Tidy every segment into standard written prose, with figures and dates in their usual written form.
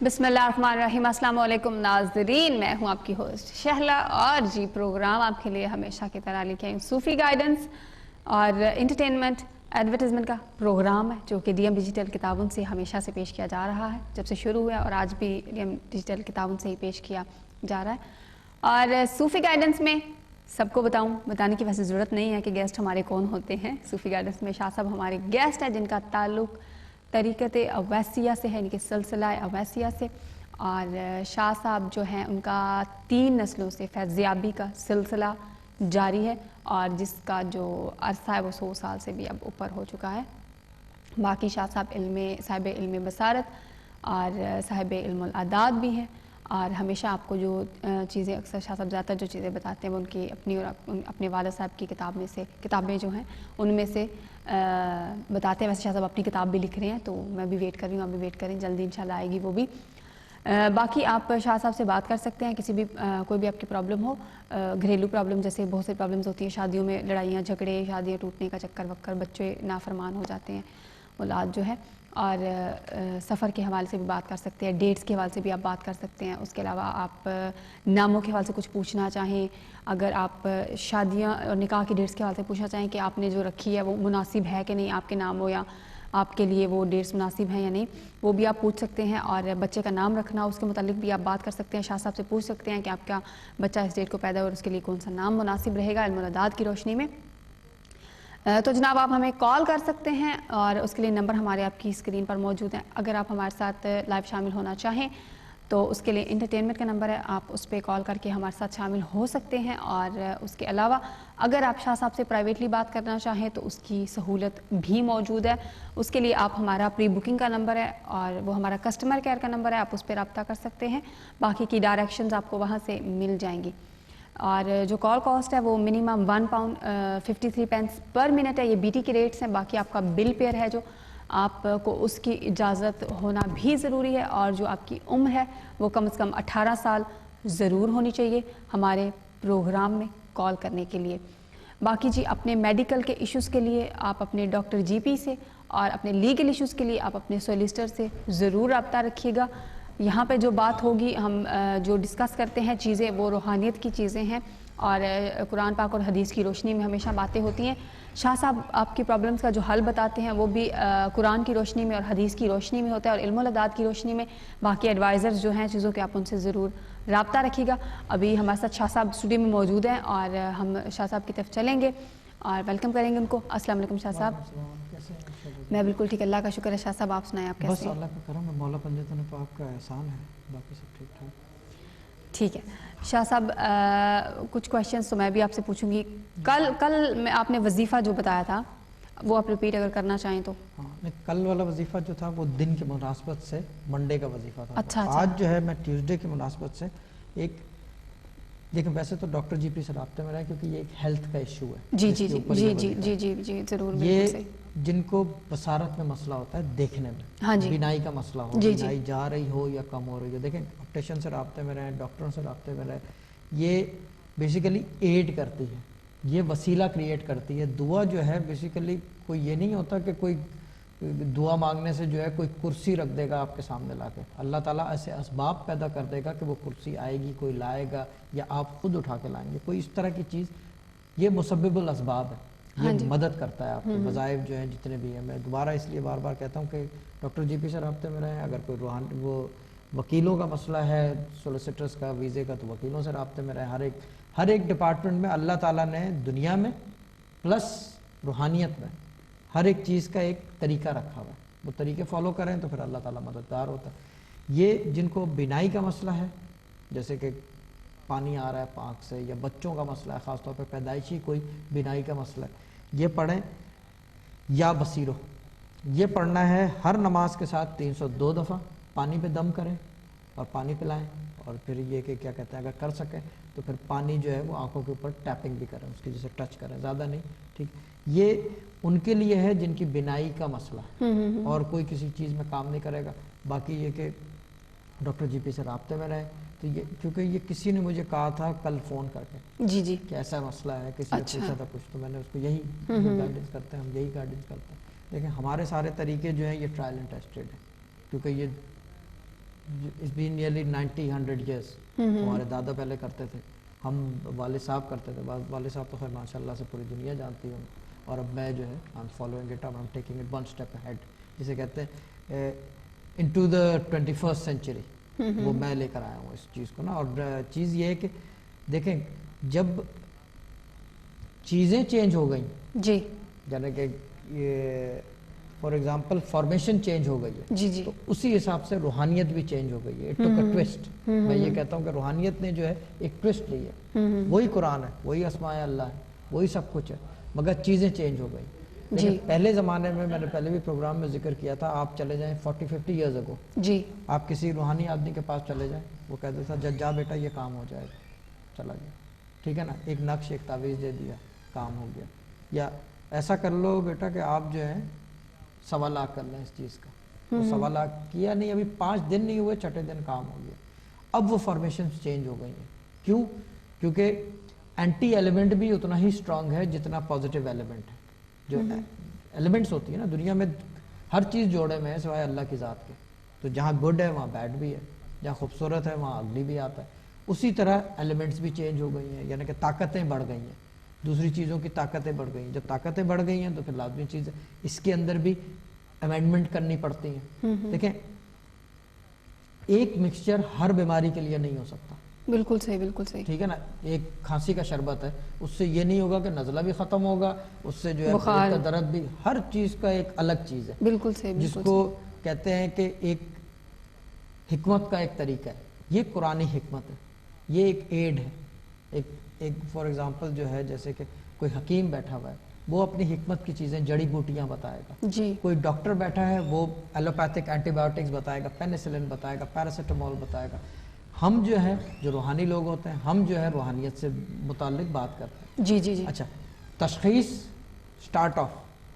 बिस्मिल्लाहिर्रहमानिर्रहीम। अस्सलाम वालेकुम नाज़रीन, मैं हूं आपकी होस्ट शहला और जी प्रोग्राम आपके लिए हमेशा की तरह लेके आई सूफ़ी गाइडेंस और इंटरटेनमेंट एडवर्टाइजमेंट का प्रोग्राम है जो कि डीएम डिजिटल किताबों से हमेशा से पेश किया जा रहा है, जब से शुरू हुआ और आज भी डीएम डिजिटल किताबों से ही पेश किया जा रहा है। और सूफ़ी गाइडेंस में सबको बताने की वैसे ज़रूरत नहीं है कि गेस्ट हमारे कौन होते हैं। सूफ़ी गाइडेंस में शाह साहब हमारे गेस्ट हैं जिनका ताल्लुक़ तरीक़त अवैसिया से है, इनके सिलसिला अवैसिया से। और शाह साहब जो हैं उनका 3 नस्लों से फैज़याबी का सिलसिला जारी है और जिसका जो अरसा है वो 100 साल से भी अब ऊपर हो चुका है। बाकी शाह साहब साहिब इल्म बसारत और साहिब इल्मुल अदाद भी हैं और हमेशा आपको जो चीज़ें अक्सर शाह साहब ज़्यादातर जो चीज़ें बताते हैं वो उनकी अपनी और अपने वालिद साहब की किताबें जो हैं उनमें से बताते हैं। वैसे शाह साहब अपनी किताब भी लिख रहे हैं तो मैं भी वेट कर रही हूँ, आप भी वेट करें, जल्दी इंशाल्लाह आएगी वो भी। बाकी आप शाह साहब से बात कर सकते हैं, किसी भी कोई भी आपकी प्रॉब्लम हो, घरेलू प्रॉब्लम जैसे बहुत सी प्रॉब्लम्स होती हैं, शादियों में लड़ाइयाँ झगड़े, शादियाँ टूटने का चक्कर वक्कर, बच्चे नाफरमान हो जाते हैं, औलाद जो है, और सफ़र के हवाले से भी बात कर सकते हैं, डेट्स के हवाले से भी आप बात कर सकते हैं। उसके अलावा आप नामों के हवाले से कुछ पूछना चाहें, अगर आप शादियाँ और निकाह की डेट्स के हवाले से पूछना चाहें कि आपने जो रखी है वो मुनासिब है कि नहीं, आपके नाम हो या आपके लिए वो डेट्स मुनासिब हैं या नहीं, वो भी आप पूछ सकते हैं। और बच्चे का नाम रखना उसके मुतालिक भी आप बात कर सकते हैं, शाह साहब से पूछ सकते हैं कि आपका बच्चा इस डेट को पैदा हो और उसके लिए कौन सा नाम मुनासिब रहेगा इल्मुल अदाद की रोशनी में। तो जनाब आप हमें कॉल कर सकते हैं और उसके लिए नंबर हमारे आपकी स्क्रीन पर मौजूद है। अगर आप हमारे साथ लाइव शामिल होना चाहें तो उसके लिए इंटरटेनमेंट का नंबर है, आप उस पर कॉल करके हमारे साथ शामिल हो सकते हैं। और उसके अलावा अगर आप शाह साहब से प्राइवेटली बात करना चाहें तो उसकी सहूलत भी मौजूद है। उसके लिए आप हमारा प्री बुकिंग का नंबर है और वो हमारा कस्टमर केयर का नंबर है, आप उस पर रब्ता कर सकते हैं। बाकी की डायरेक्शंस आपको वहाँ से मिल जाएंगी। और जो कॉल कॉस्ट है वो मिनिमम £1.53 पर मिनट है, ये बीटी के रेट्स हैं। बाकी आपका बिल पेयर है जो आपको उसकी इजाज़त होना भी ज़रूरी है और जो आपकी उम्र है वो कम से कम 18 साल ज़रूर होनी चाहिए हमारे प्रोग्राम में कॉल करने के लिए। बाकी जी अपने मेडिकल के इश्यूज़ के लिए आप अपने डॉक्टर जीपी से और अपने लीगल इश्यूज़ के लिए आप अपने सोलिसिटर से ज़रूर रब्ता रखिएगा। यहाँ पे जो बात होगी, हम जो डिस्कस करते हैं चीज़ें वो रूहानियत की चीज़ें हैं और कुरान पाक और हदीस की रोशनी में हमेशा बातें होती हैं। शाह साहब आपकी प्रॉब्लम्स का जो हल बताते हैं वो भी कुरान की रोशनी में और हदीस की रोशनी में होता है और इल्मुल अदाद की रोशनी में। बाकी एडवाइज़र्स जो हैं चीज़ों के आप उनसे ज़रूर रब्ता रखिएगा। अभी हमारे साथ शाह साहब स्टूडियो में मौजूद हैं और हम शाह साहब की तरफ चलेंगे और वेलकम करेंगे उनको। अस्सलाम वालेकुम शाह साहब। मैं बिल्कुल ठीक, अल्लाह का शुक्र है। शाह साहब आप सुनाएं, आप कैसे हैं? बस अल्लाह का करम है, मौला पंजतन पाक का एहसान है, बाकी सब ठीक ठाक। ठीक है शाह साहब, कुछ क्वेश्चंस तो मैं भी आपसे पूछूंगी। कल में आपने वजीफ़ा जो बताया था वो आप रिपीट अगर करना चाहें तो। हाँ, नहीं, कल वाला वजीफ़ा जो था वो दिन के मुनासबत से मंडे का वजीफ़ा था। अच्छा। आज जो है मैं ट्यूसडे की मुनासबत से एक, देखिए वैसे तो डॉक्टर जीपी से राब्ते में रहे क्योंकि ये एक हेल्थ का इशू है। जी जी जी जी जी जी जी जी ज़रूर। ये जिनको बसारत में मसला होता है देखने में, हाँ जी, बिनाई का मसला हो, जी बिनाई जा रही हो या कम हो रही हो, देखें ऑप्टिशियन से राब्ते में रहें, डॉक्टरों से राब्ते में रहें, ये बेसिकली एड करती है, ये वसीला क्रिएट करती है। दुआ जो है बेसिकली कोई ये नहीं होता कि कोई दुआ मांगने से जो है कोई कुर्सी रख देगा आपके सामने लाके। अल्लाह ताला ऐसे असबाब पैदा कर देगा कि वो कुर्सी आएगी, कोई लाएगा या आप खुद उठा के लाएंगे, कोई इस तरह की चीज़। ये मुसब्बिबुल असबाब है, ये मदद करता है आपके वज़ाइफ जो हैं जितने भी हैं। मैं दोबारा इसलिए बार बार कहता हूँ कि डॉक्टर जीपी से राब्ते में रहें। अगर कोई वो वकीलों का मसला है, सोलिसिटर्स का, वीज़े का, तो वकीलों से राब्ते में रहें। हर एक डिपार्टमेंट में अल्लाह ताला ने दुनिया में प्लस रूहानियत में हर एक चीज़ का एक तरीका रखा हुआ है, वो तरीके फॉलो करें तो फिर अल्लाह ताला मददगार होता है। ये जिनको बिनाई का मसला है, जैसे कि पानी आ रहा है पाँख से, या बच्चों का मसला है, ख़ासतौर पर पैदाइशी कोई बिनाई का मसला है, ये पढ़ें। या बसीरो, ये पढ़ना है हर नमाज के साथ 302 दफ़ा। पानी पे दम करें और पानी पिलाएं और फिर ये कि क्या कहते हैं, अगर कर सकें तो फिर पानी जो है वो आंखों के ऊपर टैपिंग भी करें, उसकी जैसे टच करें, ज़्यादा नहीं, ठीक। ये उनके लिए है जिनकी बिनाई का मसला है और कोई किसी चीज़ में काम नहीं करेगा। बाकी ये कि डॉक्टर जीपी से राब्ते में रहे। तो ये क्योंकि ये किसी ने मुझे कहा था कल फ़ोन करके जी जी कि ऐसा मसला है, किसी ने पूछा था कुछ, तो मैंने उसको यही गाइडेंस करते हैं, हम यही गाइडेंस करते हैं। लेकिन हमारे सारे तरीके जो हैं ये ट्रायल एंड टेस्टेड है, क्योंकि ये it's been nearly 90-100 years. ہمارے دادا پہلے کرتے تھے, ہم والد صاحب کرتے تھے. والد صاحب تو خیر ماشاء اللہ سے پوری دنیا جانتی ہوں, اور اب میں جو ہے I'm following it up, I'm taking it one step ahead, جسے کہتے ہیں into the 21st century. وہ میں لے کر آیا ہوں اس چیز کو نا. اور چیز یہ ہے کہ دیکھیں جب چیزیں چینج ہو گئیں, جی یعنی کہ یہ فار ایگزامپل فارمیشن چینج ہو گئی ہے, جی جی تو اسی حساب سے روحانیت بھی چینج ہو گئی ہے. It took a twist. میں یہ کہتا ہوں کہ روحانیت نے جو ہے ایک ٹویسٹ لی ہے. وہی قرآن ہے, وہی اسماء اللہ ہے, وہی سب کچھ ہے, مگر چیزیں چینج ہو گئی. جی پہلے زمانے میں نے پہلے بھی پروگرام میں ذکر کیا تھا, آپ چلے جائیں 40-50 ایئرز اگو, جی آپ کسی روحانی آدمی کے پاس چلے جائیں, وہ کہتے تھا جا بیٹا یہ کام ہو جائے گا, چلا گیا, ٹھیک ہے نا, ایک نقش ایک تعویذ دے دیا, کام ہو گیا. یا ایسا کر لو بیٹا کہ آپ جو ہے 1.25 لاکھ کر لیں اس چیز کا. وہ 1.25 لاکھ کیا نہیں, ابھی 5 دن نہیں ہوئے, چھٹے دن کام ہو گیا. اب وہ فارمیشن چینج ہو گئی ہیں. کیوں؟ کیونکہ اینٹی ایلیمنٹ بھی اتنا ہی اسٹرانگ ہے جتنا پازیٹیو ایلیمنٹ ہے. جو ایلیمنٹس ہوتی ہے نا دنیا میں, ہر چیز جوڑے میں ہے سوائے اللہ کی ذات کے. تو جہاں گڈ ہے وہاں بیڈ بھی ہے, جہاں خوبصورت ہے وہاں اگلی بھی آتا ہے. اسی طرح ایلیمنٹس بھی چینج ہو گئی ہیں, یعنی کہ طاقتیں بڑھ گئی ہیں, دوسری چیزوں کی طاقتیں بڑھ گئی ہیں. جب طاقتیں بڑھ گئی ہیں تو پھر لازمی چیز ہے اس کے اندر بھی امینڈمنٹ کرنی پڑتی ہیں. دیکھیں ایک مکسچر ہر بیماری کے لیے نہیں ہو سکتا. بالکل صحیح, بالکل صحیح. ٹھیک ہے نا, ایک کھانسی کا شربت ہے, اس سے یہ نہیں ہوگا کہ نزلہ بھی ختم ہوگا, اس سے جو ہے پیٹ کا درد بھی, ہر چیز کا ایک الگ چیز ہے. بالکل صحیح, جس کو کہتے ہیں کہ ایک حکمت کا ایک طریقہ ہے. یہ قرآنی حکمت ہے, یہ ایک ایڈ ہے. ایک فار ایگزامپل جو ہے جیسے کہ کوئی حکیم بیٹھا ہوا ہے, وہ اپنی حکمت کی چیزیں جڑی بوٹیاں بتائے گا. جی کوئی ڈاکٹر بیٹھا ہے, وہ ایلوپیتھک اینٹی بایوٹکس بتائے گا, پینیسلن بتائے گا, پیراسیٹامول بتائے گا. ہم جو ہے جو روحانی لوگ ہوتے ہیں, ہم جو ہے روحانیت سے متعلق بات کرتے ہیں. جی جی جی. اچھا, تشخیص اسٹارٹ آف,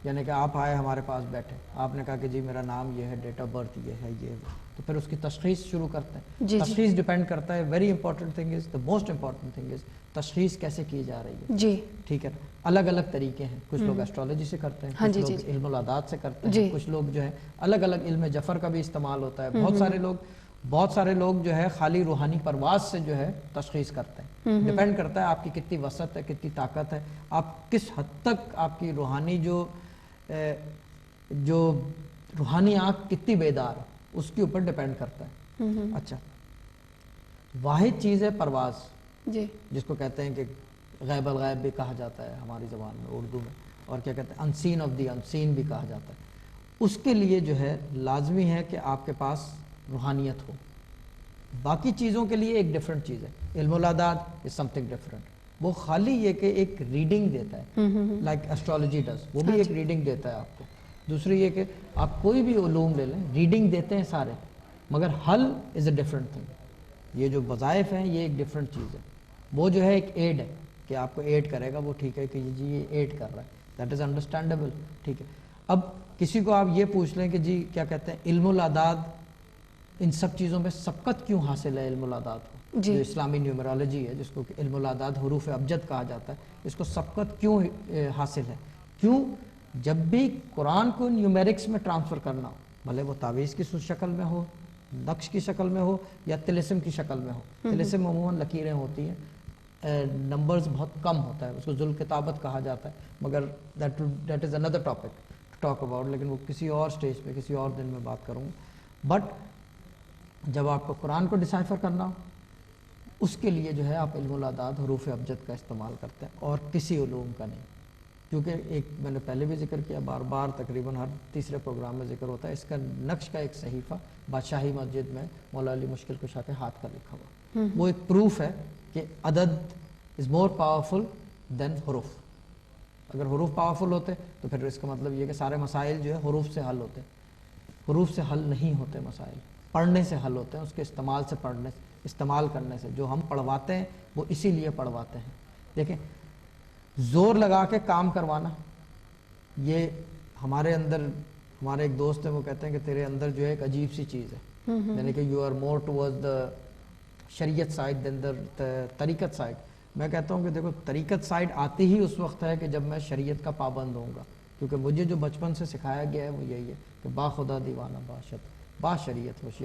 یعنی کہ آپ آئے ہمارے پاس بیٹھے, آپ نے کہا کہ جی میرا نام یہ ہے, ڈیٹ آف برتھ یہ ہے, یہ ہے, تو پھر اس کی تشخیص شروع کرتے ہیں. جی تشخیص ڈیپینڈ کرتا ہے, very important thing is, the most important thing is تشخیص کیسے کی جا رہی ہے. جی ٹھیک ہے, الگ الگ طریقے ہیں. کچھ لوگ ایسٹرالوجی سے کرتے ہیں, کچھ لوگ علم العادات سے کرتے ہیں, کچھ لوگ جو ہے الگ الگ علم جفر کا بھی استعمال ہوتا ہے. بہت سارے لوگ جو ہے خالی روحانی پرواز سے جو ہے تشخیص کرتے ہیں. ڈیپینڈ کرتا ہے آپ کی کتنی وسعت ہے, کتنی طاقت ہے, آپ کس حد تک آپ کی روحانی جو روحانی آنکھ کتنی بیدار ہے, اس کے اوپر ڈیپینڈ کرتا ہے. اچھا, واحد چیز ہے پرواز, جی جس کو کہتے ہیں کہ غیب الغیب بھی کہا جاتا ہے ہماری زبان میں, اردو میں, اور کیا کہتے ہیں انسین آف دی انسین بھی کہا جاتا ہے. اس کے لیے جو ہے لازمی ہے کہ آپ کے پاس روحانیت ہو. باقی چیزوں کے لیے ایک ڈیفرنٹ چیز ہے. علم العادات از سم تھنگ ڈیفرنٹ, وہ خالی یہ کہ ایک ریڈنگ دیتا ہے, لائک ایسٹرالوجی ڈز, وہ بھی ایک ریڈنگ دیتا ہے آپ کو. دوسری یہ کہ آپ کوئی بھی علوم لے لیں, ریڈنگ دیتے ہیں سارے, مگر حل از اے ڈیفرنٹ تھنگ. یہ جو وظائف ہیں یہ ایک ڈیفرنٹ چیز ہے. وہ جو ہے ایک ایڈ ہے کہ آپ کو ایڈ کرے گا, وہ ٹھیک ہے کہ جی یہ ایڈ کر رہا ہے, دیٹ از انڈرسٹینڈیبل. ٹھیک ہے, اب کسی کو آپ یہ پوچھ لیں کہ جی کیا کہتے ہیں علم العادات, ان سب چیزوں میں سبقت کیوں حاصل ہے علم العادات کو, جو اسلامی نیومرالوجی ہے, جس کو علم العادات حروف ابجد کہا جاتا ہے, اس کو سبقت کیوں حاصل ہے؟ کیوں؟ جب بھی قرآن کو نیومیرکس میں ٹرانسفر کرنا ہو, بھلے وہ تعویذ کی شکل میں ہو, نقش کی شکل میں ہو, یا طلسم کی شکل میں ہو. طلسم عموماً لکیریں ہوتی ہیں, نمبرز بہت کم ہوتا ہے, اس کو ذوالکتابت کہا جاتا ہے, مگر that is under topic to talk about, لیکن وہ کسی اور سٹیج پہ کسی اور دن میں بات کروں گا. بٹ جب آپ کو قرآن کو ڈسائفر کرنا ہو, اس کے لیے جو ہے آپ علم العادات حروف ابجد کا استعمال کرتے ہیں, اور کسی علوم کا نہیں. کیونکہ ایک میں نے پہلے بھی ذکر کیا, بار بار تقریباً ہر تیسرے پروگرام میں ذکر ہوتا ہے, اس کا نقش کا ایک صحیفہ بادشاہی مسجد میں مولا علی مشکل کشا کے ہاتھ کا لکھا ہوا, وہ ایک پروف ہے کہ عدد از مور پاورفل دین حروف. اگر حروف پاورفل ہوتے تو پھر اس کا مطلب یہ کہ سارے مسائل جو ہے حروف سے حل ہوتے. حروف سے حل نہیں ہوتے مسائل, پڑھنے سے حل ہوتے ہیں, اس کے استعمال کرنے سے. جو ہم پڑھواتے ہیں وہ اسی لیے پڑھواتے ہیں. دیکھیں, زور لگا کے کام کروانا, یہ ہمارے اندر, ہمارے ایک دوست ہیں وہ کہتے ہیں کہ تیرے اندر جو ہے ایک عجیب سی چیز ہے, یعنی کہ you are more toward the شریعت سائڈ دین دا طریقت سائڈ. میں کہتا ہوں کہ دیکھو, طریقت سائڈ آتی ہی اس وقت ہے کہ جب میں شریعت کا پابند ہوں گا, کیونکہ مجھے جو بچپن سے سکھایا گیا ہے وہ یہی ہے کہ با خدا دیوانہ باشد, با شریعت ہوشیار.